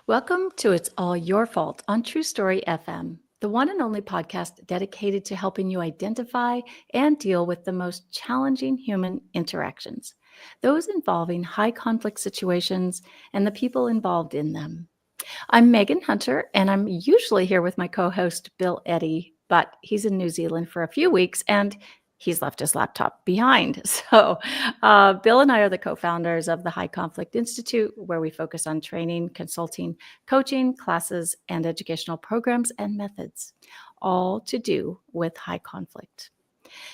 Welcome to It's All Your Fault on True Story FM, the one and only podcast dedicated to helping you identify and deal with the most challenging human interactions, those involving high conflict situations and the people involved in them. I'm Megan Hunter, and I'm usually here with my co-host, Bill Eddy, but he's in New Zealand for a few weeks, and he's left his laptop behind. So Bill and I are the co-founders of the High Conflict Institute, where we focus on training, consulting, coaching, classes, and educational programs and methods, all to do with high conflict.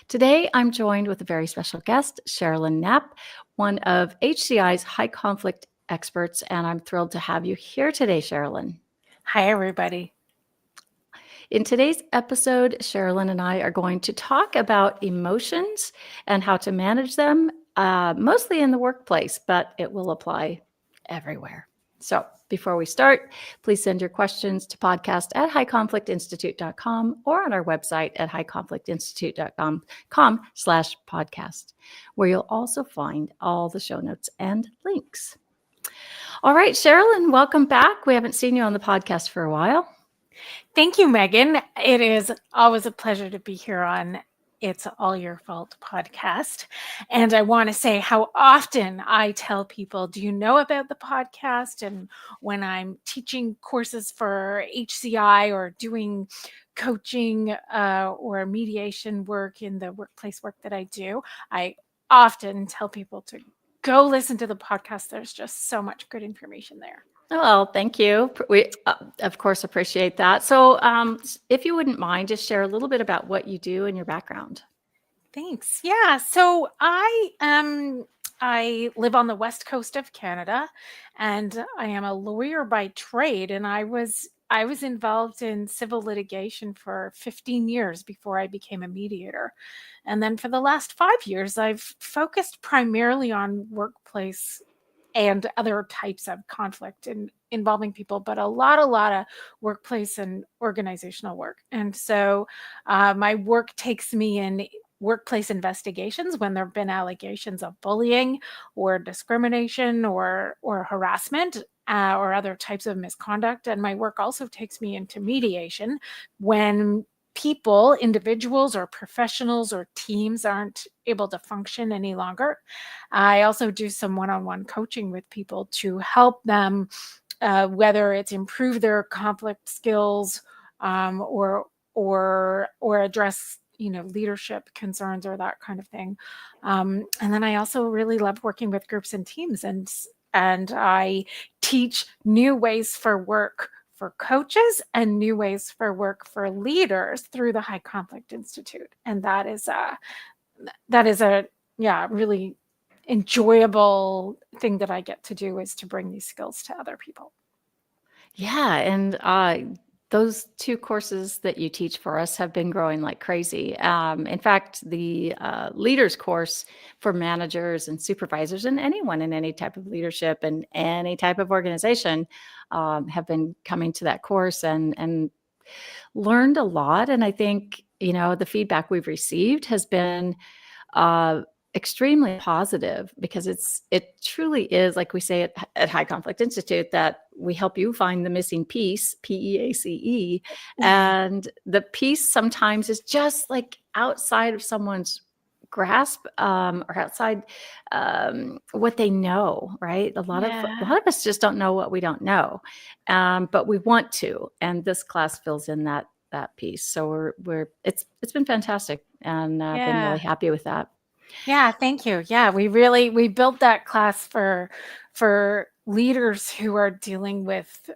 Today, I'm joined with a very special guest, Cherolyn Knapp, one of HCI's high conflict experts, and I'm thrilled to have you here today, Cherolyn. Hi, everybody. In today's episode, Cherolyn and I are going to talk about emotions and how to manage them, mostly in the workplace, but it will apply everywhere. So before we start, please send your questions to podcast@highconflictinstitute.com or on our website at highconflictinstitute.com/podcast, where you'll also find all the show notes and links. All right, Cherolyn, welcome back. We haven't seen you on the podcast for a while. Thank you, Megan. It is always a pleasure to be here on It's All Your Fault podcast. And I want to say how often I tell people, do you know about the podcast? And when I'm teaching courses for HCI or doing coaching or mediation work in the workplace work that I do, I often tell people to go listen to the podcast. There's just so much good information there. Well, thank you. We, of course, appreciate that. So if you wouldn't mind, just share a little bit about what you do and your background. Thanks. Yeah. So I live on the west coast of Canada, and I am a lawyer by trade. And I was involved in civil litigation for 15 years before I became a mediator. And then for the last 5 years, I've focused primarily on workplace and other types of conflict involving people, but a lot of workplace and organizational work. And so my work takes me in workplace investigations when there have been allegations of bullying or discrimination or harassment or other types of misconduct. And my work also takes me into mediation when people, individuals or professionals or teams aren't able to function any longer. I also do some one-on-one coaching with people to help them, whether it's improve their conflict skills or address leadership concerns or that kind of thing. And then I also really love working with groups and teams, and I teach new ways for work for coaches and new ways for work for leaders through the High Conflict Institute. And that is a really enjoyable thing that I get to do, is to bring these skills to other people. Yeah, and those two courses that you teach for us have been growing like crazy. In fact, the leaders course for managers and supervisors and anyone in any type of leadership and any type of organization have been coming to that course and learned a lot. And I think, the feedback we've received has been extremely positive, because it truly is, like we say at High Conflict Institute, that we help you find the missing piece, PEACE, and the piece sometimes is just like outside of someone's grasp or outside what they know, right? A lot of us just don't know what we don't know, but we want to, and this class fills in that piece. So it's been fantastic, and I've been really happy with that. Yeah, thank you. Yeah, we built that class for leaders who are dealing with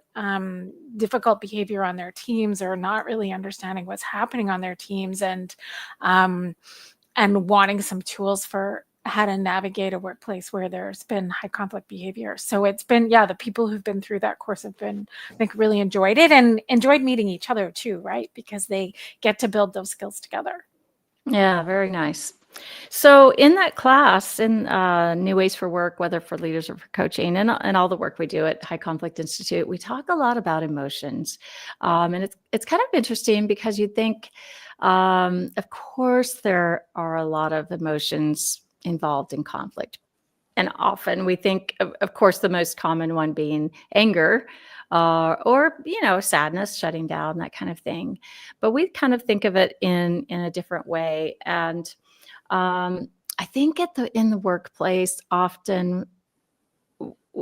difficult behavior on their teams, or not really understanding what's happening on their teams, and wanting some tools for how to navigate a workplace where there's been high conflict behavior. So it's been, the people who've been through that course have been, I think, really enjoyed it, and enjoyed meeting each other too, right? Because they get to build those skills together. Yeah, very nice. So in that class, in New Ways for Work, whether for leaders or for coaching, and all the work we do at High Conflict Institute, we talk a lot about emotions. And it's kind of interesting, because you'd think, of course, there are a lot of emotions involved in conflict. And often we think, of course, the most common one being anger, or sadness, shutting down, that kind of thing. But we kind of think of it in a different way. And I think in the workplace, often,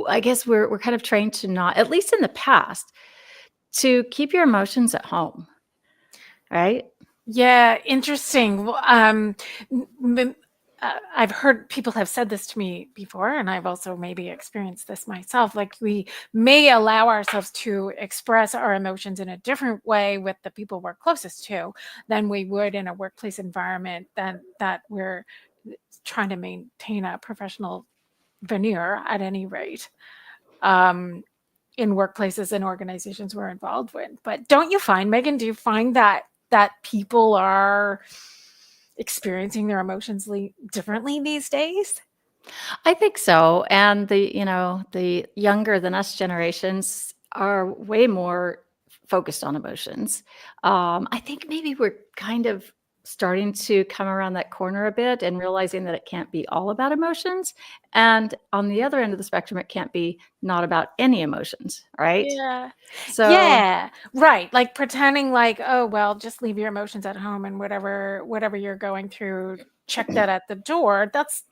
I guess we're kind of trained to not, at least in the past, to keep your emotions at home, right? Yeah, interesting. Well, I've heard people have said this to me before, and I've also maybe experienced this myself. Like, we may allow ourselves to express our emotions in a different way with the people we're closest to than we would in a workplace environment that we're trying to maintain a professional veneer at any rate. Um, in workplaces and organizations we're involved with. But don't you find, Megan, do you find that people are experiencing their emotions differently these days? I think so. And the younger than us generations are way more focused on emotions. I think maybe we're kind of starting to come around that corner a bit and realizing that it can't be all about emotions. And on the other end of the spectrum, it can't be not about any emotions, right? Yeah. So, Yeah. Right. Like pretending like, oh well, just leave your emotions at home and whatever you're going through, check that at the door. That's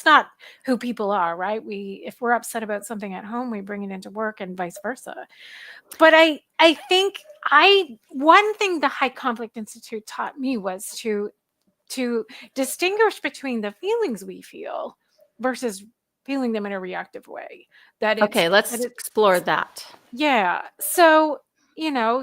not who people are, right? If we're upset about something at home, we bring it into work and vice versa. But I think I one thing the High Conflict Institute taught me was to distinguish between the feelings we feel versus feeling them in a reactive way. That okay, that let's it's explore that. Yeah. So,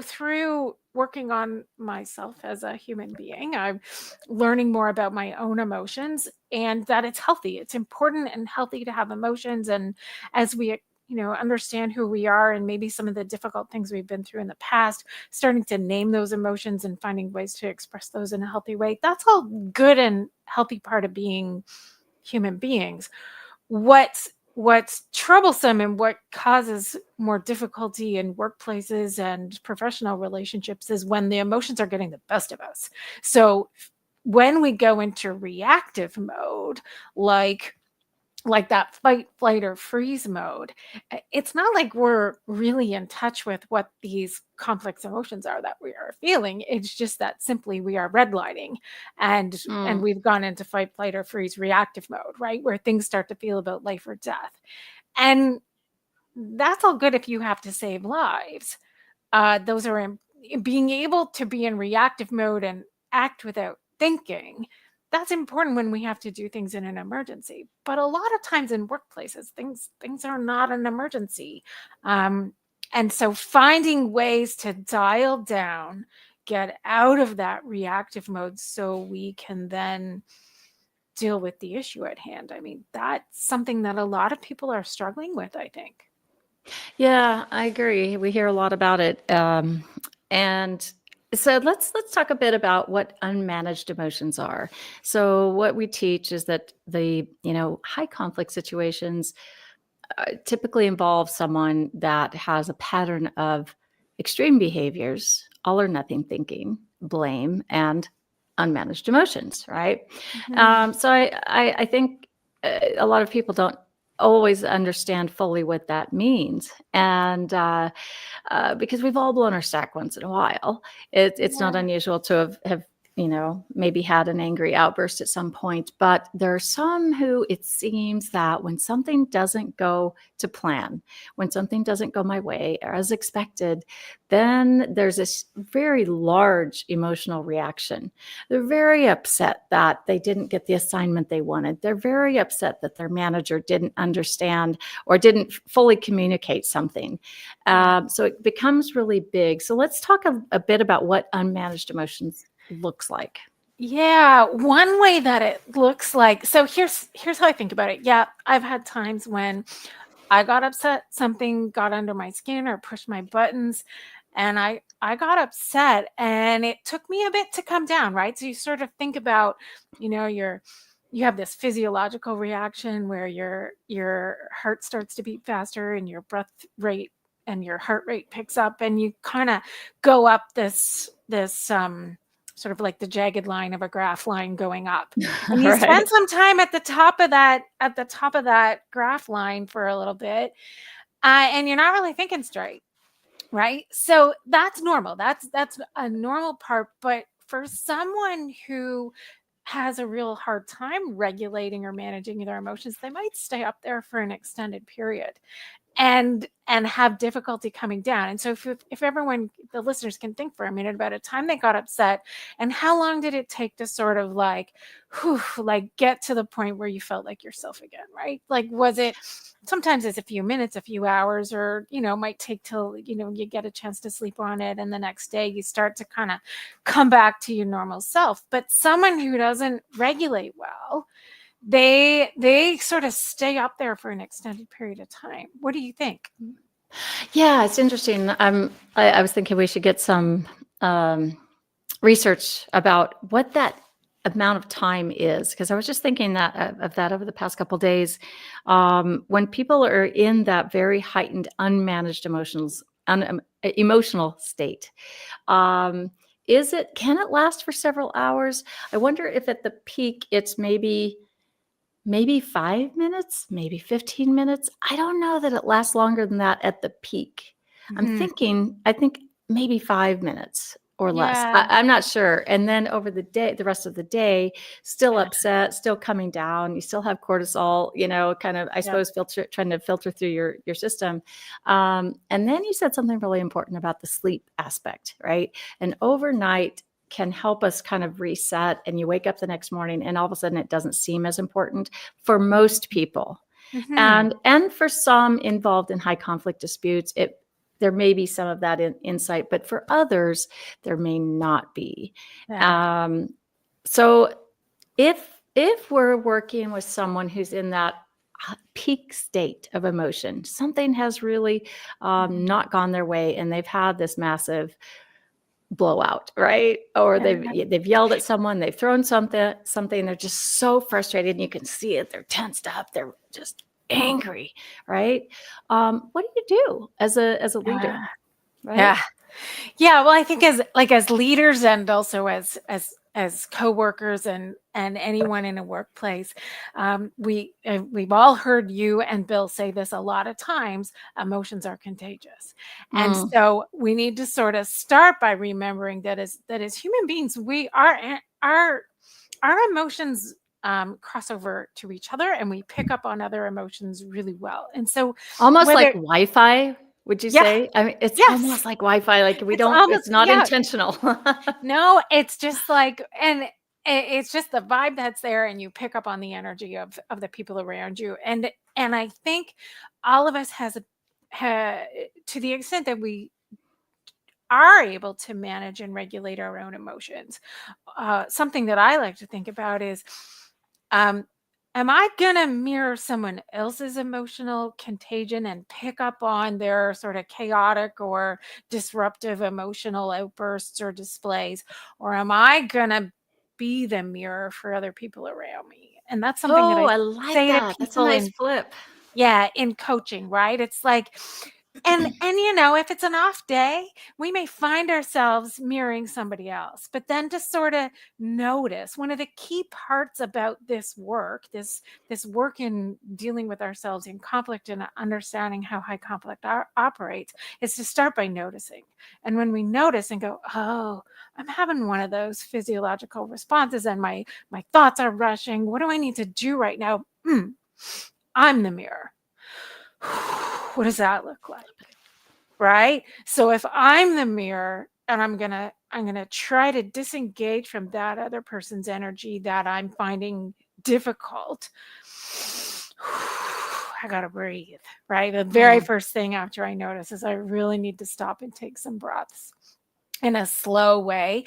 through working on myself as a human being, I'm learning more about my own emotions and that it's healthy. It's important and healthy to have emotions. And as we, understand who we are and maybe some of the difficult things we've been through in the past, starting to name those emotions and finding ways to express those in a healthy way, that's all good and healthy part of being human beings. What's troublesome and what causes more difficulty in workplaces and professional relationships is when the emotions are getting the best of us. So when we go into reactive mode, like that fight, flight, or freeze mode, it's not like we're really in touch with what these complex emotions are that we are feeling. It's just that simply we are redlining and Mm. we've gone into fight, flight, or freeze reactive mode, right? Where things start to feel about life or death. And that's all good if you have to save lives. Those are being able to be in reactive mode and act without thinking. That's important when we have to do things in an emergency. But a lot of times in workplaces, things are not an emergency, um, and so finding ways to dial down, get out of that reactive mode, so we can then deal with the issue at hand. I mean, that's something that a lot of people are struggling with, I think. Yeah, I agree. We hear a lot about it. And so let's talk a bit about what unmanaged emotions are. So what we teach is that the high conflict situations typically involve someone that has a pattern of extreme behaviors, all or nothing thinking, blame, and unmanaged emotions. Right. Mhm. So I think a lot of people don't always understand fully what that means, and because we've all blown our stack once in a while. It's not Yeah. unusual to have maybe had an angry outburst at some point, but there are some who it seems that when something doesn't go to plan, when something doesn't go my way or as expected, then there's this very large emotional reaction. They're very upset that they didn't get the assignment they wanted. They're very upset that their manager didn't understand or didn't fully communicate something. Yeah. So it becomes really big. So let's talk a bit about what unmanaged emotions looks like. Yeah, one way that it looks like, so here's how I think about it. Yeah, I've had times when I got upset, something got under my skin or pushed my buttons, and I got upset and it took me a bit to come down, right? So you sort of think about, you have this physiological reaction where your heart starts to beat faster and your breath rate and your heart rate picks up and you kind of go up this sort of like the jagged line of a graph line going up. And you spend Right. some time at the top of that graph line for a little bit, and you're not really thinking straight. right? So that's normal. That's a normal part. But for someone who has a real hard time regulating or managing their emotions, they might stay up there for an extended period and have difficulty coming down. And so if everyone, the listeners, can think for a minute about a time they got upset, and how long did it take to sort of like, whew, like get to the point where you felt like yourself again, right? Like, was it, sometimes it's a few minutes, a few hours, or, might take till, you get a chance to sleep on it. And the next day you start to kind of come back to your normal self. But someone who doesn't regulate well, they sort of stay up there for an extended period of time. What do you think? Yeah, it's interesting. I was thinking we should get some research about what that amount of time is, because I was just thinking that of that over the past couple of days. When people are in that very heightened, unmanaged emotional state, can it last for several hours? I wonder if at the peak it's maybe 5 minutes, maybe 15 minutes. I don't know that it lasts longer than that at the peak. Mhm. I think maybe 5 minutes or less. Yeah. I'm not sure. And then over the rest of the day, still Yeah. upset, still coming down. You still have cortisol, kind of, I Yep. suppose, trying to filter through your system. And then you said something really important about the sleep aspect, right? And overnight can help us kind of reset, and you wake up the next morning and all of a sudden it doesn't seem as important for most people. Mhm. And for some involved in high conflict disputes, there may be some of that insight, but for others there may not be. Yeah. So if we're working with someone who's in that peak state of emotion, something has really not gone their way, and they've had this massive blowout, right? Or Yeah. they've yelled at someone, they've thrown something, they're just so frustrated, and you can see it, they're tensed up, they're just angry, right? What do you do as a leader, Yeah. right? Yeah. Yeah, well, I think as leaders, and also as coworkers, and anyone in a workplace, we've all heard you and Bill say this a lot of times: emotions are contagious, and Mm, so we need to sort of start by remembering that as human beings, our emotions cross over to each other, and we pick up on other emotions really well. And so almost like whether, Wi-Fi, would you yeah, say? I mean, it's yes, almost like Wi-Fi, like it's almost, it's not yeah. intentional. No, it's just like, and it's just the vibe that's there, and you pick up on the energy of the people around you. And I think all of us to the extent that we are able to manage and regulate our own emotions. Something that I like to think about is, um, am I going to mirror someone else's emotional contagion and pick up on their sort of chaotic or disruptive emotional outbursts or displays? Or am I going to be the mirror for other people around me? And that's something that Oh, I I like say to that. That's a people nice flip. in coaching, right? It's like, and if it's an off day, we may find ourselves mirroring somebody else. But then to sort of notice, one of the key parts about this work in dealing with ourselves in conflict and understanding how high conflict operates, is to start by noticing. And when we notice and go, oh, I'm having one of those physiological responses, and my thoughts are rushing. What do I need to do right now? I'm the mirror. What does that look like? Right? So if I'm the mirror, and I'm going to try to disengage from that other person's energy that I'm finding difficult, I got to breathe, right? The very Mm. first thing after I notice is I really need to stop and take some breaths in a slow way.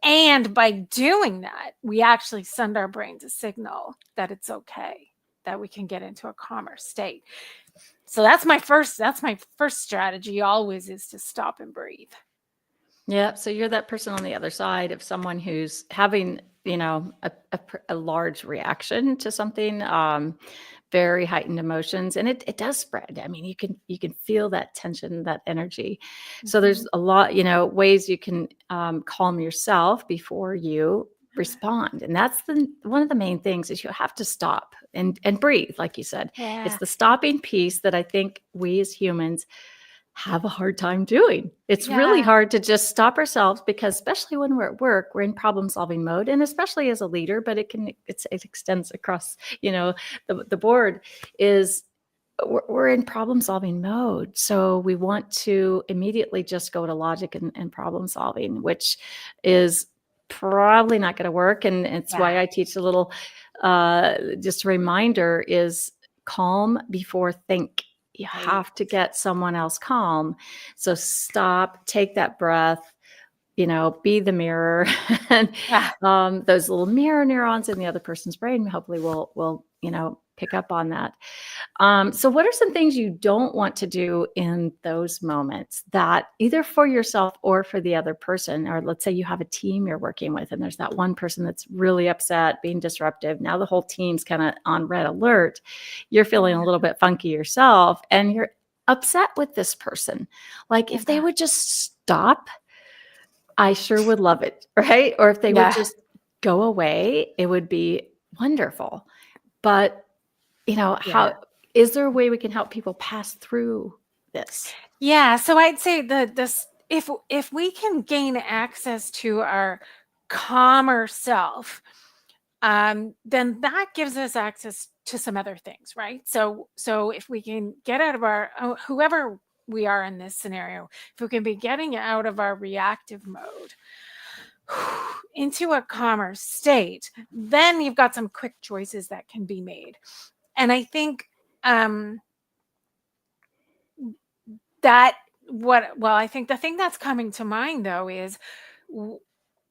And by doing that, we actually send our brains a signal that it's okay, that we can get into a calmer state. So that's my first strategy always, is to stop and breathe. Yeah, so you're that person on the other side of someone who's having, a large reaction to something, very heightened emotions, and it does spread. I mean, you can feel that tension, that energy. So Mhm. there's a lot, ways you can calm yourself before you respond, and that's one of the main things is you have to stop and breathe, like you said. It's Yeah. the stopping piece that I think we as humans have a hard time doing. It's really Yeah. hard to just stop ourselves because especially when we're at work, we're in problem solving mode, and especially as a leader, but it extends across, the board is we're in problem solving mode. So we want to immediately just go to logic and problem solving, which is probably not going to work. And it's Yeah. why I teach a little, just a reminder is calm before think. You Right. have to get someone else calm. So stop, take that breath, be the mirror. And Yeah. those little mirror neurons in the other person's brain hopefully will pick up on that. So what are some things you don't want to do in those moments that either for yourself or for the other person, or let's say you have a team you're working with and there's that one person that's really upset, being disruptive. Now the whole team's kind of on red alert. You're feeling a little bit funky yourself and you're upset with this person. Like if they Yeah. would just stop, I sure would love it, right? Or if they would Yeah. just go away, it would be wonderful. But Yeah. how is there a way we can help people pass through this? Yeah, so I'd say this, if we can gain access to our calmer self, then that gives us access to some other things, right? So if we can get out of our whoever we are in this scenario, if we can be getting out of our reactive mode into a calmer state, then you've got some quick choices that can be made. And I think um that I think the thing that's coming to mind though is w-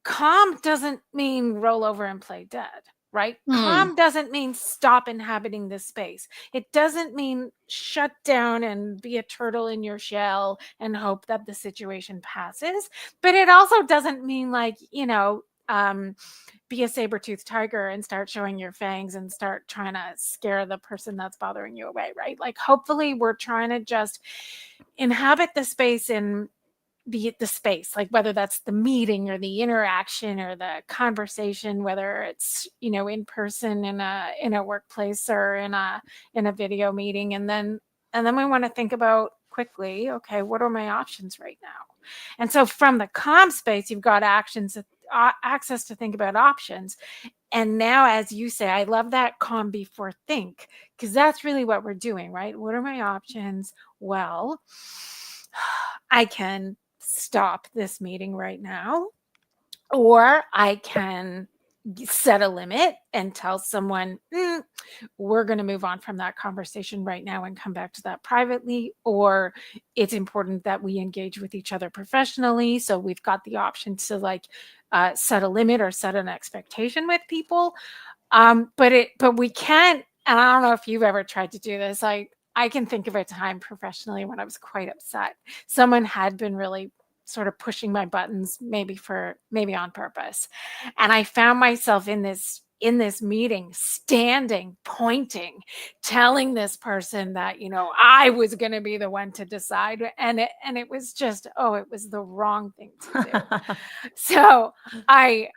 calm doesn't mean roll over and play dead, right? Hmm. Calm doesn't mean stop inhabiting this space. It doesn't mean shut down and be a turtle in your shell and hope that the situation passes. But it also doesn't mean like, be a saber-toothed tiger and start showing your fangs and start trying to scare the person that's bothering you away, right? Like hopefully we're trying to just inhabit the space and the space, like whether that's the meeting or the interaction or the conversation, whether it's in person in a workplace or in a video meeting, and then we want to think about quickly, okay, what are my options right now? And so from the calm space you've got access to think about options. And now, as you say, I love that calm before think, because that's really what we're doing, right? What are my options? Well, I can stop this meeting right now, or I can set a limit and tell someone, we're going to move on from that conversation right now and come back to that privately, or it's important that we engage with each other professionally. So we've got the option to like set a limit or set an expectation with people. But we can't, and I don't know if you've ever tried to do this. I can think of a time professionally when I was quite upset. Someone had been really sort of pushing my buttons, maybe on purpose. And I found myself in this meeting, standing, pointing, telling this person that, I was going to be the one to decide. And it was just, it was the wrong thing to do. So I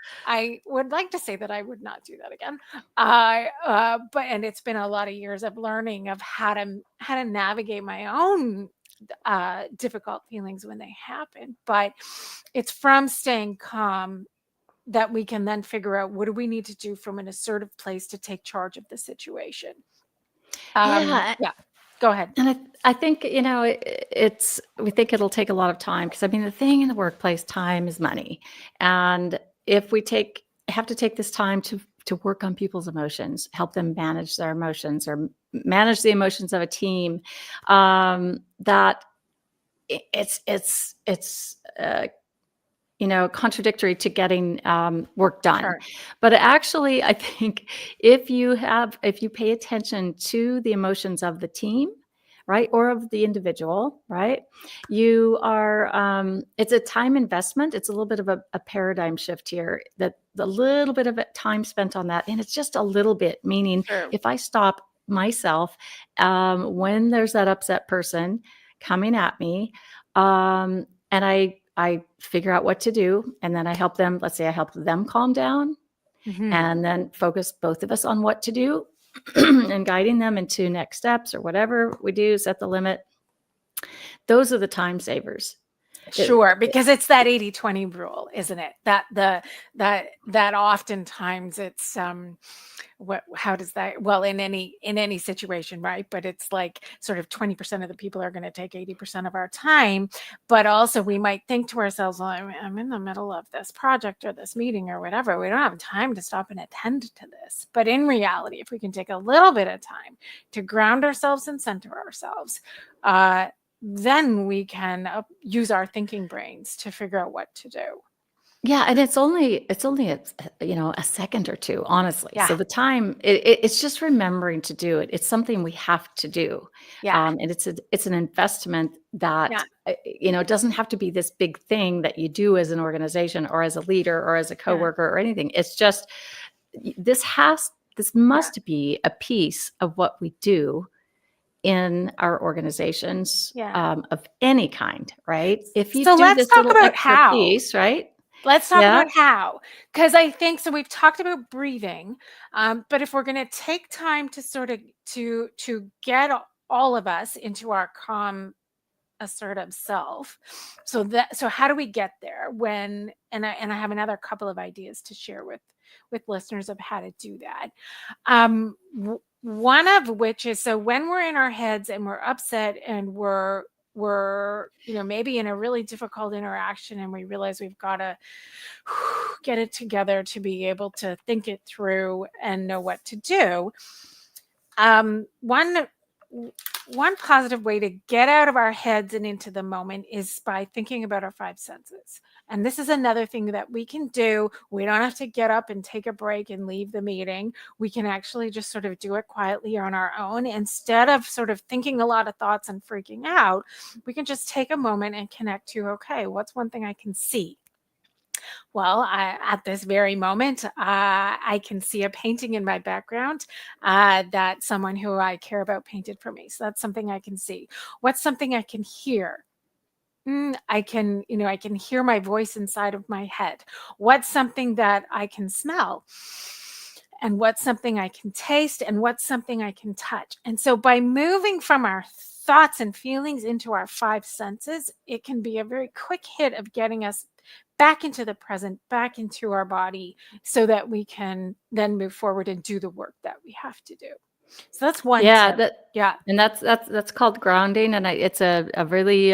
would like to say that I would not do that again. And it's been a lot of years of learning of how to navigate my own difficult feelings when they happen. But it's from staying calm that we can then figure out what do we need to do from an assertive place to take charge of the situation. Yeah. Yeah, go ahead. And I think, we think it'll take a lot of time because I mean, the thing in the workplace, time is money. And if we have to take this time to work on people's emotions, help them manage their emotions or manage the emotions of a team, that it's contradictory to getting work done. Sure. But actually, I think if you pay attention to the emotions of the team, right, or of the individual, right, you are, it's a time investment. It's a little bit of a paradigm shift here, that the little bit of time spent on that, and it's just a little bit, meaning True. if I stop myself when there's that upset person coming at me, and I figure out what to do, and then I help them. Let's say I help them calm down, Hmm. and then focus both of us on what to do, and guiding them into next steps or whatever we do. Set the limit. Those are the time savers. Sure, because it's that 80-20 rule, isn't it? That oftentimes it's how does that, well, in any situation, right? But it's like sort of 20% of the people are going to take 80% of our time, but also we might think to ourselves, well, I'm in the middle of this project or this meeting or whatever. We don't have time to stop and attend to this. But in reality, if we can take a little bit of time to ground ourselves and center ourselves, then we can use our thinking brains to figure out what to do. Yeah, and it's only a second or two, honestly. Yeah. So the time, it's just remembering to do it. It's something we have to do, Yeah. and it's an investment Yeah. that it doesn't have to be this big thing that you do as an organization or as a leader or as a Yeah. coworker or anything. It's just this must be a piece of what we do in our organizations, Yeah. of any kind, right? If you So do let's this talk little about extra how. piece, right? Let's talk Yeah. about how, because I think so. We've talked about breathing, but if we're going to take time to sort of to get all of us into our calm, assertive self, so how do we get there? And I have another couple of ideas to share with listeners of how to do that. One of which is, so when we're in our heads and we're upset and we're maybe in a really difficult interaction and we realize we've got to get it together to be able to think it through and know what to do. One positive way to get out of our heads and into the moment is by thinking about our five senses. And this is another thing that we can do. We don't have to get up and take a break and leave the meeting. We can actually just sort of do it quietly on our own. Instead of sort of thinking a lot of thoughts and freaking out, we can just take a moment and connect to, okay, what's one thing I can see? Well, at this very moment, I can see a painting in my background that someone who I care about painted for me. So that's something I can see. What's something I can hear? I can hear my voice inside of my head. What's something that I can smell? And what's something I can taste? And what's something I can touch? And so by moving from our thoughts and feelings into our five senses, it can be a very quick hit of getting us back into the present, back into our body, so that we can then move forward and do the work that we have to do. So that's one Yeah, tip. Yeah. and that's called grounding, and it's a really,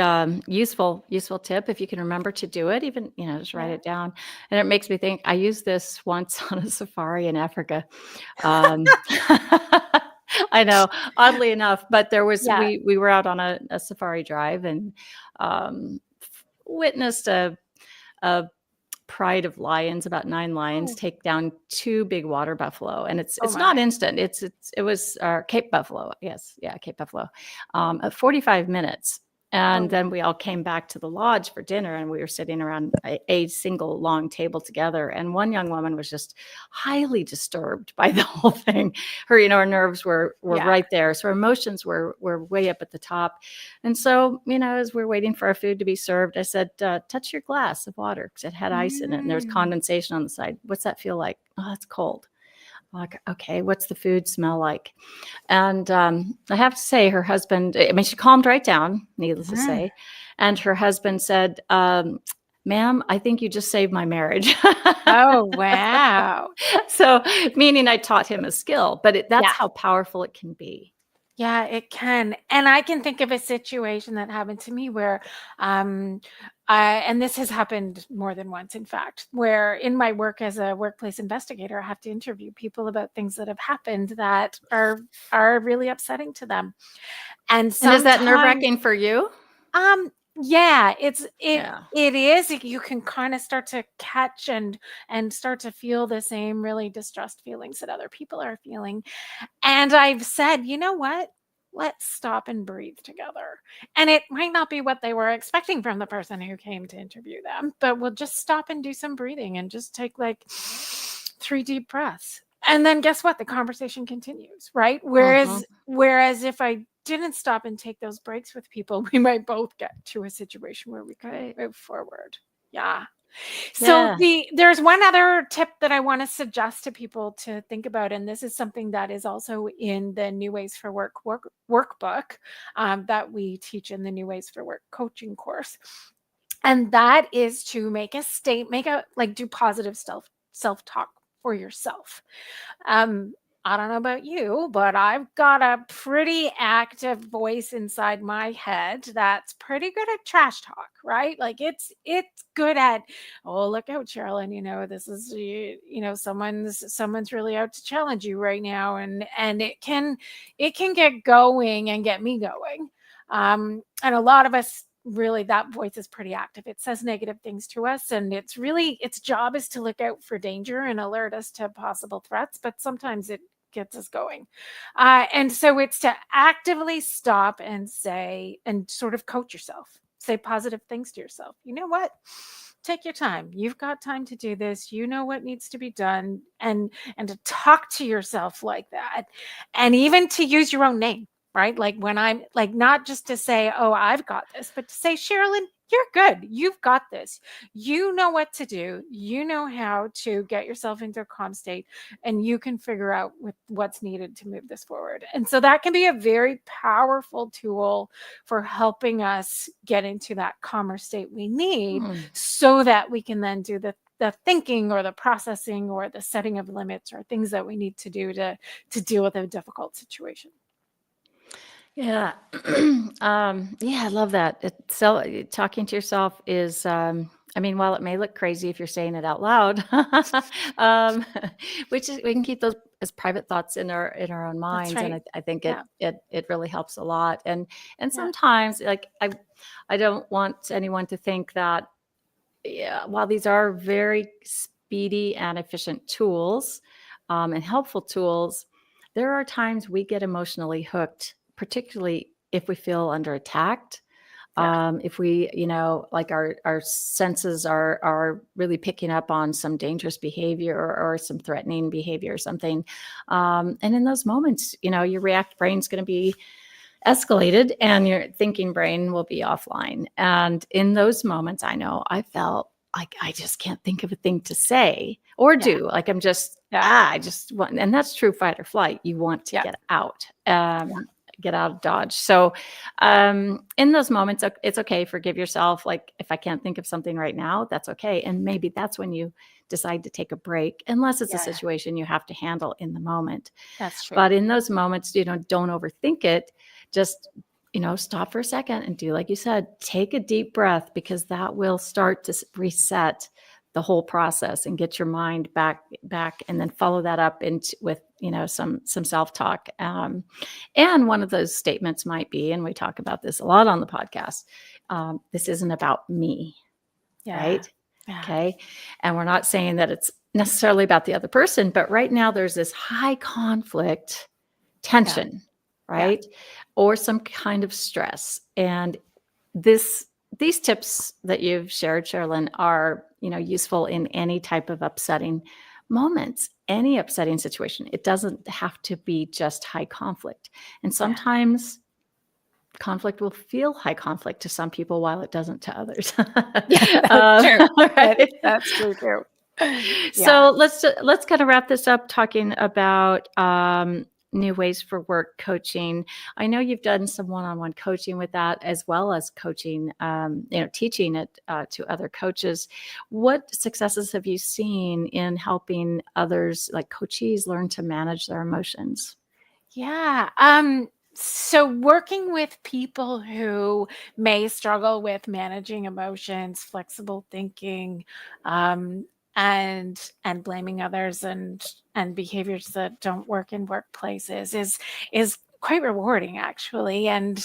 useful tip if you can remember to do it, even, just write Yeah. it down, and it makes me think I used this once on a safari in Africa. Um, I know, oddly enough, but Yeah. we were out on a safari drive and, witnessed a pride of lions, about 9 lions, Oh, take down 2 big water buffalo, and oh it's not my. instant. It was Cape buffalo. Yes, yeah, Cape buffalo. 45 minutes, and Oh, then we all came back to the lodge for dinner, and we were sitting around a single long table together. And one young woman was just highly disturbed by the whole thing. Her nerves were yeah. right there, so her emotions were way up at the top. And so, as we're waiting for our food to be served, I said, touch your glass of water, because it had ice in it and there was Mm. condensation on the side. What's that feel like? Oh, it's cold. Like, okay, what's the food smell like? And I have to say, her husband, I mean, she calmed right down, needless to Mhm. say. And her husband said, ma'am, I think you just saved my marriage. Oh, wow. So, meaning I taught him a skill, but that's Yeah. how powerful it can be. Yeah, it can. And I can think of a situation that happened to me where, um, and this has happened more than once, in fact, where in my work as a workplace investigator, I have to interview people about things that have happened that are really upsetting to them. And And is that nerve sometimes, wracking for you? um, yeah, Yeah. it is. You can kind of start to catch and start to feel the same really distressed feelings that other people are feeling. And I've said, you know what? Let's stop and breathe together. And it might not be what they were expecting from the person who came to interview them, but we'll just stop and do some breathing and just take like 3 deep breaths. And then guess what? The conversation continues, right? Mhm. Whereas if I didn't stop and take those breaks with people, we might both get to a situation where we couldn't Right. move forward. Yeah. So Yeah. there's one other tip that I want to suggest to people to think about, and this is something that is also in the New Ways for workbook that we teach in the New Ways for Work coaching course, and that is to do positive self talk for yourself. Um, I don't know about you, but I've got a pretty active voice inside my head that's pretty good at trash talk, right? Like it's good at, oh, look out, Cherolyn, this is someone's really out to challenge you right now, and it can get going and get me going. And a lot of us, really, that voice is pretty active. It says negative things to us, and its job is to look out for danger and alert us to possible threats, but sometimes it gets us going. And so it's to actively stop and say, and sort of coach yourself, say positive things to yourself. You know what? Take your time. You've got time to do this. You know what needs to be done, and to talk to yourself like that, and even to use your own name, right? Like, when I'm like, not just to say, oh, I've got this, but to say, Sherilyn, you're good. You've got this. You know what to do. You know how to get yourself into a calm state, and you can figure out what's needed to move this forward. And so that can be a very powerful tool for helping us get into that calmer state we need, Mm. so that we can then do the thinking or the processing or the setting of limits or things that we need to do to deal with a difficult situation. Yeah. Yeah, I love that. Talking to yourself is, I mean, while it may look crazy if you're saying it out loud, um, which is, we can keep those as private thoughts in our own That's minds, and right. I think Yeah. it really helps a lot. And Yeah. sometimes, like, I don't want anyone to think that, yeah, while these are very speedy and efficient tools, and helpful tools, there are times we get emotionally hooked, particularly if we feel under attacked. Yeah. If we, like, our senses are really picking up on some dangerous behavior, or some threatening behavior or something. And in those moments, your react brain's going to be escalated and your thinking brain will be offline. And in those moments, I know I felt like I just can't think of a thing to say or Yeah. do. Like, I'm just, Yeah. I just want, and that's true fight or flight. You want to Yeah. Yeah. get out of Dodge. So, in those moments, it's okay. Forgive yourself. Like, if I can't think of something right now, that's okay. And maybe that's when you decide to take a break, unless it's a Yeah. situation you have to handle in the moment. That's true. But in those moments, don't overthink it. Just, stop for a second and do like you said, take a deep breath, because that will start to reset the whole process and get your mind back, and then follow that up into with, some self-talk. And one of those statements might be, and we talk about this a lot on the podcast, this isn't about me, Yeah. right? Yeah. Okay. And we're not saying that it's necessarily about the other person, but right now there's this high conflict Yeah. tension, Yeah. right? Or some kind of stress. And this these tips that you've shared, Sherilyn, are, useful in any type of upsetting moments, any upsetting situation. It doesn't have to be just high conflict. And Yeah. sometimes conflict will feel high conflict to some people while it doesn't to others. Yeah. That's true. Right? That's true too. Yeah. So let's kind of wrap this up talking about, new ways for work coaching. I know you've done some one-on-one coaching with that, as well as coaching, teaching it, to other coaches. What successes have you seen in helping others, like coachees, learn to manage their emotions? Yeah. So working with people who may struggle with managing emotions, flexible thinking, um, and blaming others, and behaviors that don't work in workplaces is quite rewarding, actually. And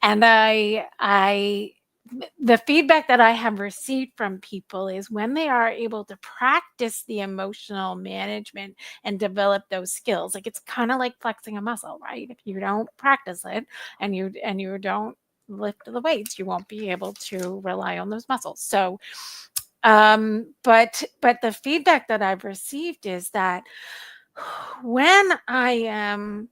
the feedback that I have received from people is when they are able to practice the emotional management and develop those skills. Like, it's kind of like flexing a muscle, right? If you don't practice it, and you don't lift the weights, you won't be able to rely on those muscles. So, but the feedback that I've received is that when I am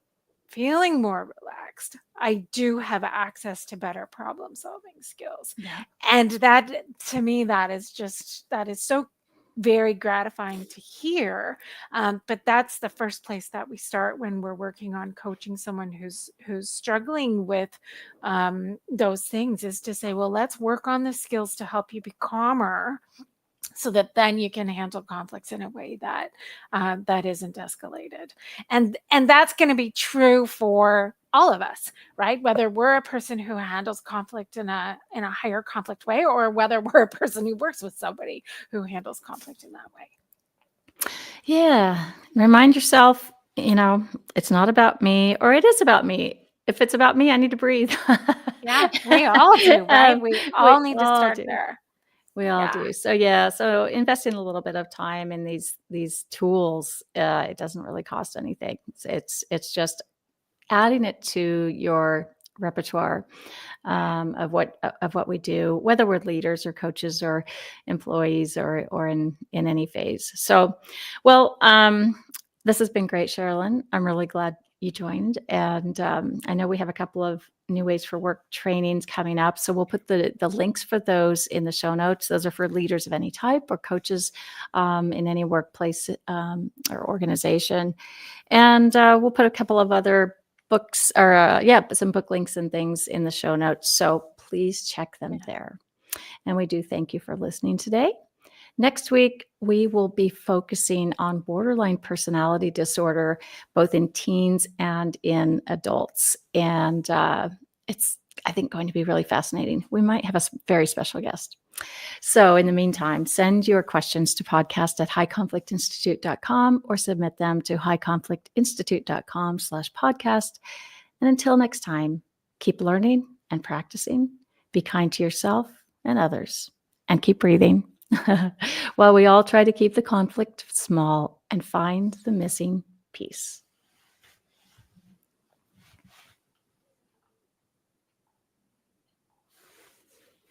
feeling more relaxed, context, I do have access to better problem solving skills. Yeah. And that, to me, that is so very gratifying to hear. But that's the first place that we start when we're working on coaching someone who's struggling with those things, is to say, well, let's work on the skills to help you be calmer, so that then you can handle conflicts in a way that that isn't escalated. And that's going to be true for all of us, right? Whether we're a person who handles conflict in a higher conflict way, or whether we're a person who works with somebody who handles conflict in that way. Yeah. Remind yourself, it's not about me, or it is about me. If it's about me, I need to breathe. Yeah, we all do, right? We We all need to all start do. there. We all Yeah. do. So investing a little bit of time in these tools, it doesn't really cost anything. It's just adding it to your repertoire of what we do, whether we're leaders or coaches or employees or in any phase. So, well, this has been great, Cherolyn. I'm really glad you joined, and I know we have a couple of New Ways for Work trainings coming up, so we'll put the links for those in the show notes. Those are for leaders of any type or coaches in any workplace or organization, and we'll put a couple of other books or some book links and things in the show notes. So please check them there. And we do thank you for listening today. Next week, we will be focusing on borderline personality disorder, both in teens and in adults. And it's, I think, going to be really fascinating. We might have a very special guest. So in the meantime, send your questions to podcast@highconflictinstitute.com or submit them to highconflictinstitute.com/podcast. And until next time, keep learning and practicing. Be kind to yourself and others, and keep breathing while we all try to keep the conflict small and find the missing piece.